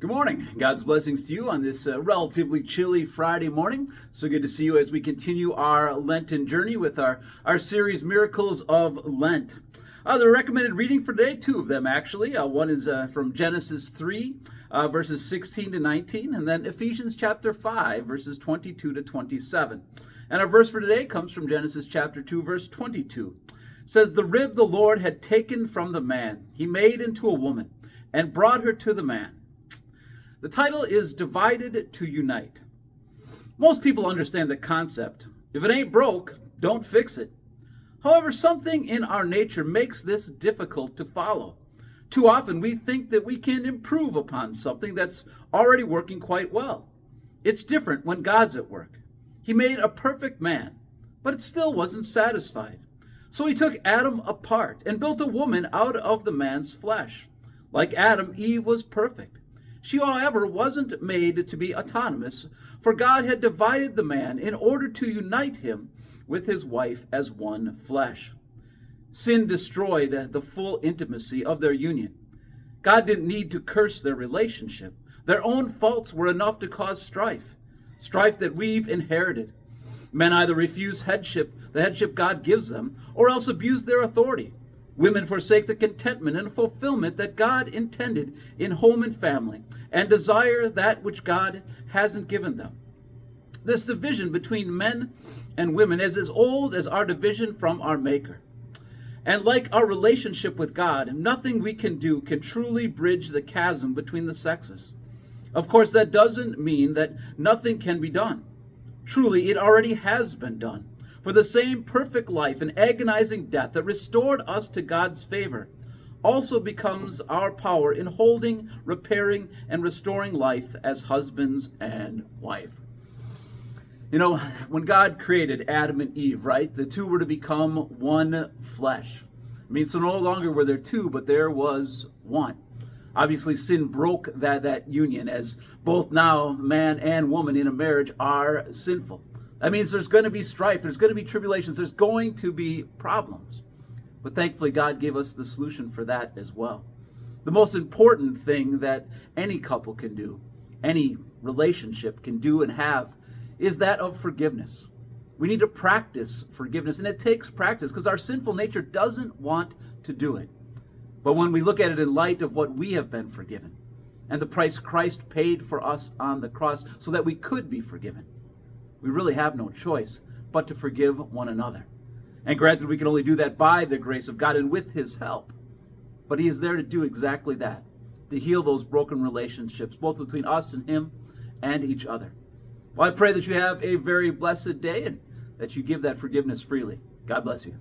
Good morning. God's blessings to you on this relatively chilly Friday morning. So good to see you as we continue our Lenten journey with our series, Miracles of Lent. The recommended reading for today, two of them actually. One is from Genesis 3, verses 16 to 19, and then Ephesians chapter 5, verses 22 to 27. And our verse for today comes from Genesis chapter 2, verse 22. It says, "The rib the Lord had taken from the man, he made into a woman, and brought her to the man." The title is Divided to Unite. Most people understand the concept. If it ain't broke, don't fix it. However, something in our nature makes this difficult to follow. Too often we think that we can improve upon something that's already working quite well. It's different when God's at work. He made a perfect man, but it still wasn't satisfied. So he took Adam apart and built a woman out of the man's flesh. Like Adam, Eve was perfect. She, however, wasn't made to be autonomous, for God had divided the man in order to unite him with his wife as one flesh. Sin destroyed the full intimacy of their union. God didn't need to curse their relationship. Their own faults were enough to cause strife that we've inherited. Men either refuse the headship God gives them, or else abuse their authority. Women forsake the contentment and fulfillment that God intended in home and family, and desire that which God hasn't given them. This division between men and women is as old as our division from our Maker. And like our relationship with God, nothing we can do can truly bridge the chasm between the sexes. Of course, that doesn't mean that nothing can be done. Truly, it already has been done. For the same perfect life and agonizing death that restored us to God's favor also becomes our power in holding, repairing, and restoring life as husbands and wife. You know, when God created Adam and Eve, right, the two were to become one flesh. I mean, so no longer were there two, but there was one. Obviously, sin broke that union, as both now man and woman in a marriage are sinful. That means there's going to be strife, there's going to be tribulations, there's going to be problems. But thankfully, God gave us the solution for that as well. The most important thing that any couple can do, any relationship can do and have, is that of forgiveness. We need to practice forgiveness, and it takes practice because our sinful nature doesn't want to do it. But when we look at it in light of what we have been forgiven and the price Christ paid for us on the cross so that we could be forgiven, we really have no choice but to forgive one another. And granted, we can only do that by the grace of God and with his help. But he is there to do exactly that, to heal those broken relationships, both between us and him and each other. Well, I pray that you have a very blessed day and that you give that forgiveness freely. God bless you.